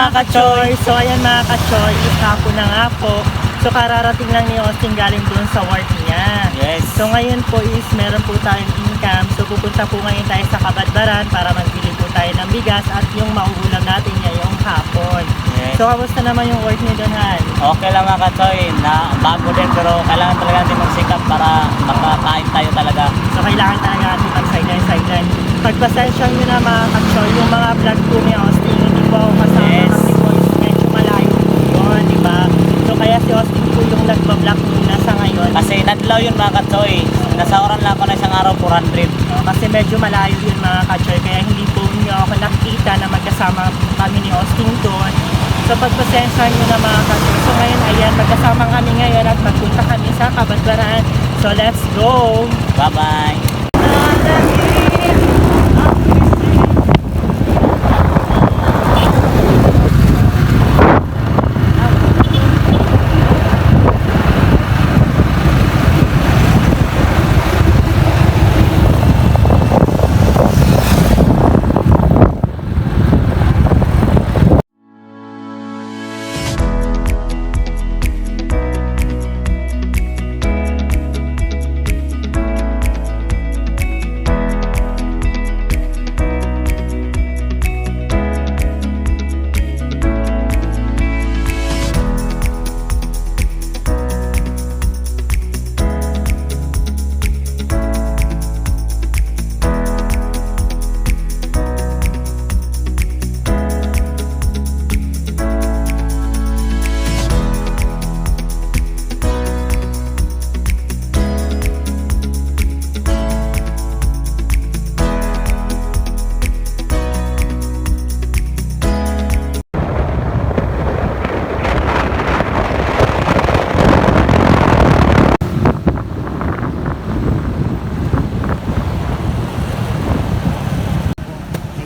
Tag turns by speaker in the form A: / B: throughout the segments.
A: mga ka-choy. So ayan mga ka-choy, hapon na nga po. So kararating lang ni Austin galing doon sa work niya.
B: Yes.
A: So ngayon po is meron po tayong income. So pupunta po ngayon tayo sa Kabadbaran para magbili po tayo ng bigas at yung mauulam natin ngayong hapon.
B: Yes.
A: So kamusta naman yung work niyo doon, Han?
B: Okay lang mga ka-choy, na bago din pero kailangan talaga natin magsikap para makakain tayo talaga.
A: So kailangan talaga natin mag-sideline. Pagpasensya nyo na mga ka-choy, yung mga vlog po ni Austin, hindi po ako kasama
B: Yes.
A: kasi po is medyo malayo po yun, di ba? So kaya si Austin po yung nagpa-vlog muna sa ngayon.
B: Kasi nadlaw yun mga ka-choy, nasaoran lang ako na isang araw 400.
A: Kasi medyo malayo yun mga ka-choy, kaya hindi po nyo ako nakikita na magkasama kami ni Austin doon. So pagpasensya nyo na mga ka-choy. So ngayon ayan, magkasama kami ngayon at magpunta kami sa Kabadbaran. So let's go!
B: Bye-bye!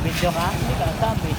B: Video ka? Hindi ka sabi.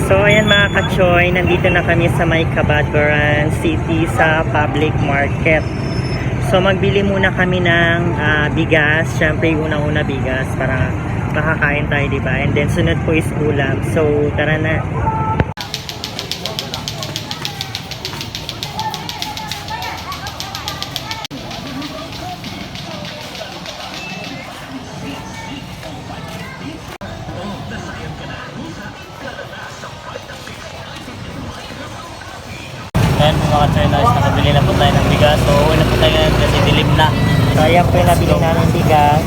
A: So ayan mga ka-choy, nandito na kami sa may Kabadbaran City sa public market. So magbili muna kami ng bigas, syempre unang-una bigas para makakain tayo, diba? And then sunod po is ulam. So tara na.
B: Ayan po mga ka-choy, nakabili na po tayo ng bigas. So uwi na po tayo ngayon kasi dilim na.
A: So ayan po yung nabili namin bigas.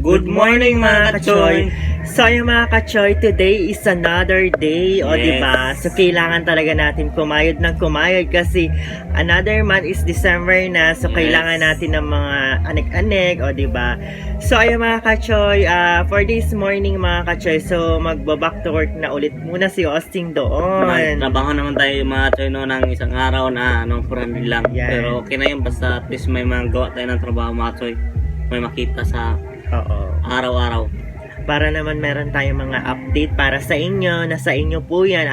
A: Good morning mga kachoy! So yung mga kachoy, today is another day, o
B: Yes.
A: diba? So kailangan talaga natin kumayod ng kumayod kasi another month is December na, so
B: Yes.
A: kailangan natin ng mga anek-anek, o diba? So ayun mga kachoy, for this morning mga kachoy, so magbaback to work na ulit muna si Austin doon.
B: Trabaho naman tayo mga choy no, ng isang araw na kurang lang.
A: Yan.
B: Pero okay na yun, basta at least may mga gawa tayo ng trabaho mga choy. May makita sa
A: Oo.
B: araw-araw.
A: Para naman meron tayong mga update para sa inyo, na sa inyo po yan.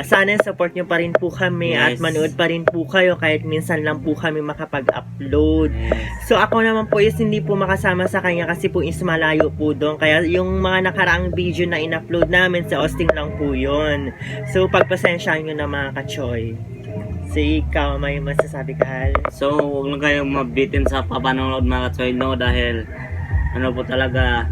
A: Sana support nyo pa rin po kami at
B: Yes.
A: manood pa rin po kayo kahit minsan lang po kami makapag-upload. So ako naman po is hindi po makasama sa kanya kasi po is malayo po doon. Kaya yung mga nakaraang video na in-upload namin sa Austin lang po yun. So pagpasensyahan nyo na mga kachoy. So ikaw, may masasabi ka, Hal?
B: So, huwag lang kayong mabitin sa papanonood mga choy no, dahil ano po talaga,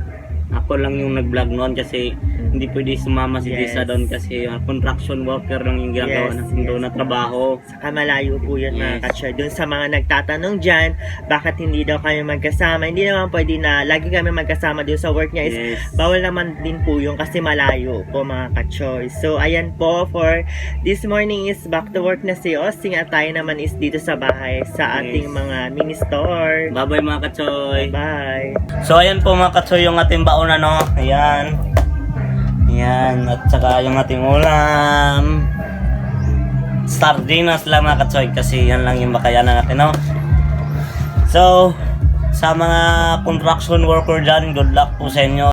B: ako lang yung nag-vlog noon kasi hindi pwede sumama si
A: Yes.
B: Lisa doon kasi construction worker lang yung ginagawa
A: Yes,
B: natin doon na trabaho.
A: Saka malayo po yun mga
B: Yes.
A: kachoy. Doon sa mga nagtatanong dyan, bakit hindi daw kami magkasama? Hindi naman pwede na lagi kami magkasama doon sa work niya. Is
B: Yes.
A: bawal naman din po yun kasi malayo po mga kachoy. So ayan po, for this morning is back to work na si Austin at tayo naman is dito sa bahay sa ating
B: Yes.
A: mga mini store.
B: Bye-bye mga kachoy.
A: Bye!
B: So ayan po mga katsoy yung ating baon ano. Ayan. Ayan. At saka yung ating ulam. Sardinas lang mga katsoy kasi yan lang yung bakayanan natin no. So sa mga construction worker dyan, good luck po sa inyo.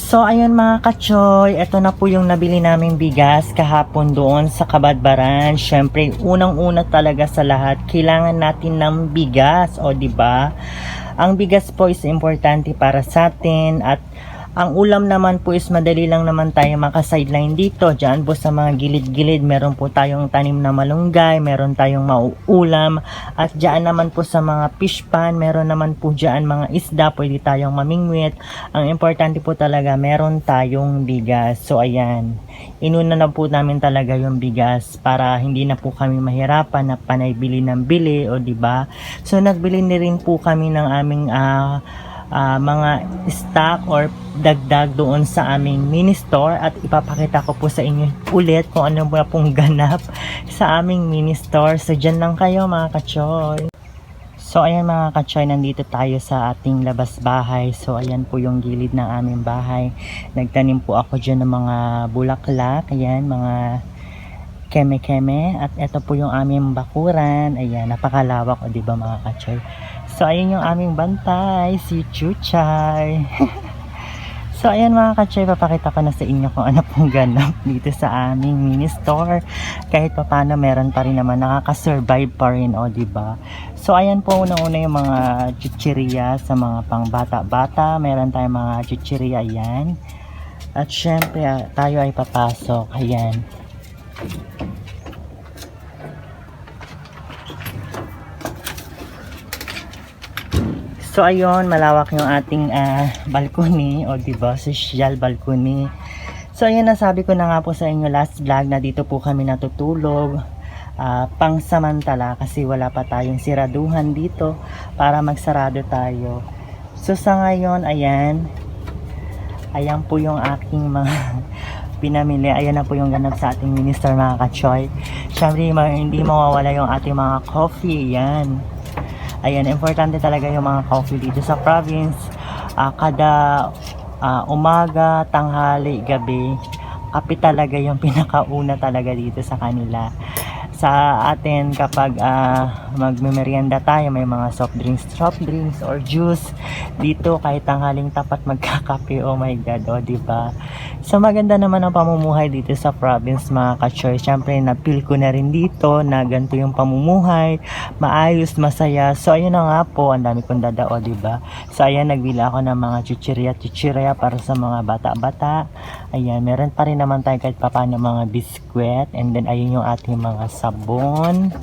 A: So ayun mga kachoy, ito na po yung nabili naming bigas kahapon doon sa Kabadbaran. Syempre, unang-una talaga sa lahat, kailangan natin ng bigas, o di ba? Ang bigas po is importante para sa atin at ang ulam naman po is madali lang naman tayo maka-sideline dito. Diyan po sa mga gilid-gilid, meron po tayong tanim na malunggay, meron tayong mauulam. At diyan naman po sa mga fish pan, meron naman po diyan mga isda, pwede tayong mamingwit. Ang importante po talaga, meron tayong bigas. So ayan, inuna na po namin talaga yung bigas para hindi na po kami mahirapan na panay bili ng bili, o di ba? So nagbili na rin po kami ng aming mga stock or dagdag doon sa aming mini store at ipapakita ko po sa inyo ulit kung ano ba pong ganap sa aming mini store. So dyan lang kayo mga kachoy. So ayan mga kachoy, nandito tayo sa ating labas bahay. So ayan po yung gilid ng aming bahay. Nagtanim po ako dyan ng mga bulaklak, ayan, mga keme-keme, at ito po yung aming bakuran. Ayan, napakalawak, o diba mga kachoy? So ayun yung aming bantay, si Chuchay. So ayan mga kachoy, papakita ko na sa inyo kung ano pong ganap dito sa aming mini store. Kahit pa paano, meron pa rin naman, nakaka-survive pa rin, o diba? So ayan po, una-una yung mga chuchiriya sa mga pang bata-bata. Meron tayong mga chuchiriya, ayan. At syempre, tayo ay papasok, ayan. So ayun, malawak yung ating balcony, o diba, social balcony. So ayun, nasabi ko na nga po sa inyo last vlog na dito po kami natutulog pangsamantala kasi wala pa tayong siraduhan dito para magsarado tayo. So sa ngayon, ayan po yung aking mga pinamili. Ayan na po yung ganap sa ating minister mga kachoy. Syempre hindi mawawala yung ating mga coffee, ayan. Ayan, importante talaga yung mga coffee dito sa province. Kada umaga, tanghali, gabi, kape talaga yung pinakauna talaga dito sa kanila. Sa atin kapag magmemeryenda tayo, may mga soft drinks or juice dito kahit tanghaling tapat magkakape. Oh my god, oh diba? So maganda naman ang pamumuhay dito sa province mga ka-choy. Syempre na-feel ko na rin dito na ganito yung pamumuhay, maayos, masaya. So ayun na nga po, ang dami kong dadao, diba? So ayan, nagbili ako ng mga chichirya para sa mga bata-bata. Ayan, meron pa rin naman tayo kahit papaano mga biskwit. And then ayun yung ating mga sabon.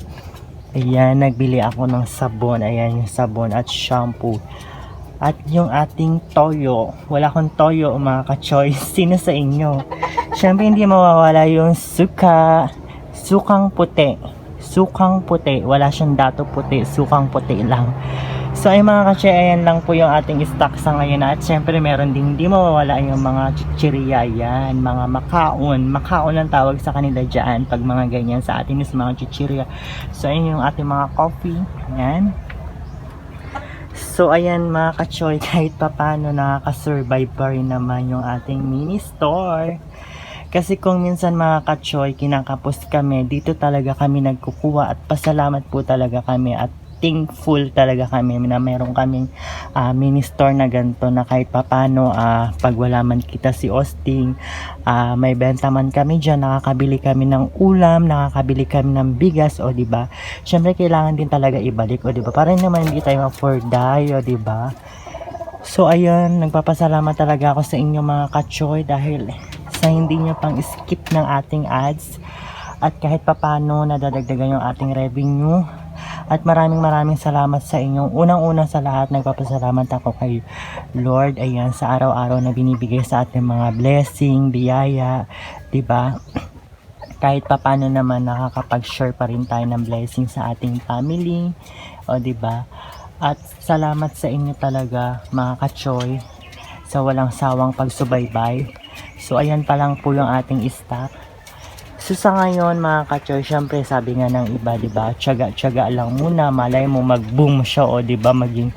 A: Ayan, nagbili ako ng sabon. Ayan yung sabon at shampoo. At yung ating toyo. Wala akong toyo mga ka-choy. Sino sa inyo? Syempre hindi mawawala yung sukang puti. Sukang puti. Wala siyang dato puti. Sukang puti lang. So ay mga ka-choy, ayan lang po yung ating stock sa ngayon. At syempre meron din hindi mawawala yung mga chichirya yan. Mga makaon. Makaon ang tawag sa kanila dyan. Pag mga ganyan sa atin is mga chichirya. So ayun yung ating mga coffee. Ayan. So ayan mga ka-choy, kahit papano nakaka-survive pa rin naman yung ating mini store. Kasi kung minsan mga ka-choy, kinakapos kami, dito talaga kami nagkukuha at pasalamat po talaga kami at thankful talaga kami na meron kaming mini store na ganito na kahit papano pag wala man kita si Austin, may benta man kami dyan, nakakabili kami ng ulam, nakakabili kami ng bigas, o diba? Syempre kailangan din talaga ibalik, o diba? Para naman hindi tayo ma-forday, o diba? So ayun, nagpapasalamat talaga ako sa inyo mga ka-choy dahil sa hindi nyo pang skip ng ating ads at kahit papano nadadagdagan yung ating revenue. At maraming salamat sa inyo. Unang-una sa lahat, nagpapasalamat ako kay Lord, ayan, sa araw-araw na binibigay sa ating mga blessing, biyaya, diba? Kahit papano naman nakakapag-share pa rin tayo ng blessing sa ating family, o diba? At salamat sa inyo talaga mga ka-choy sa walang sawang pagsubaybay. So ayan pa lang po yung ating stock. So sa ngayon mga ka-choy, syempre sabi nga ng iba, diba, tiyaga lang muna, malay mo mag-boom siya, o diba, maging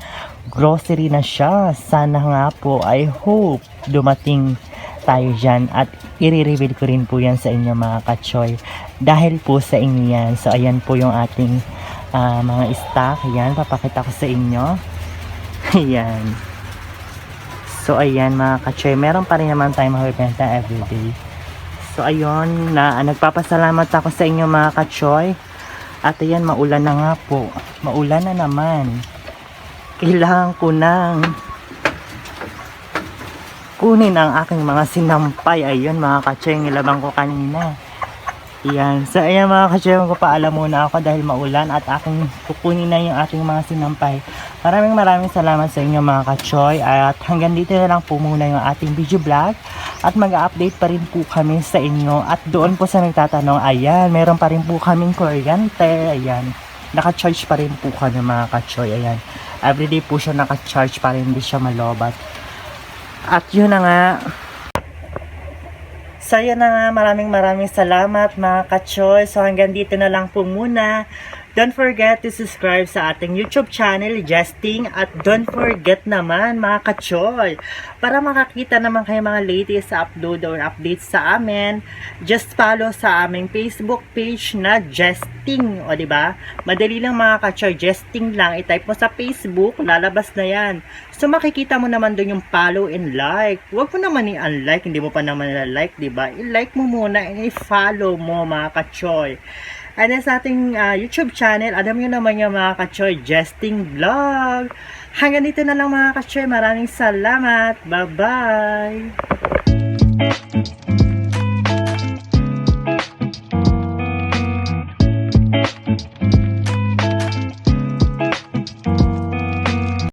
A: grocery na siya. Sana nga po, I hope dumating tayo dyan at i-reveal ko rin po yan sa inyo mga ka-choy dahil po sa inyo yan. So ayan po yung ating mga stock, ayan, papakita ko sa inyo. Ayan. So ayan mga ka-choy, meron pa rin naman tayong mabibenta everyday. So ayun, nagpapasalamat ako sa inyo mga ka-choy. At ayan, maulan na nga po. Maulan na naman. Kailangan ko nang kunin ang aking mga sinampay. Ayun mga ka-choy, nilabang ko kanina. Ayan. So ayan mga ka-choy, magpapaalam muna ako dahil maulan at aking kukunin na yung aking mga sinampay. Maraming salamat sa inyo mga ka-choy. At hanggang dito na lang po muna yung ating video vlog. At mag-update pa rin po kami sa inyo. At doon po sa nagtatanong, ayan, meron pa rin po kaming kuryente. Ayan, naka-charge pa rin po kami mga ka-choy. Ayan, everyday po siya naka-charge pa rin, hindi siya malobat. At yun na nga. So yun na nga, maraming salamat mga ka-choy. So hanggang dito na lang po muna. Don't forget to subscribe sa ating YouTube channel, Justing. At don't forget naman mga ka-choy, para makakita naman kayo mga latest upload or updates sa amin, just follow sa aming Facebook page na Justing. O diba? Madali lang mga ka-choy, Justing lang. I-type mo sa Facebook, lalabas na yan. So makikita mo naman doon yung follow and like. Huwag mo naman i-unlike, hindi mo pa naman na-like, diba? I-like mo muna and i-follow mo mga ka-choy. And then sa ating YouTube channel, alam nyo naman yung mga ka-choy, Justing Vlog. Hanggang dito na lang mga ka-choy. Maraming salamat. Bye-bye.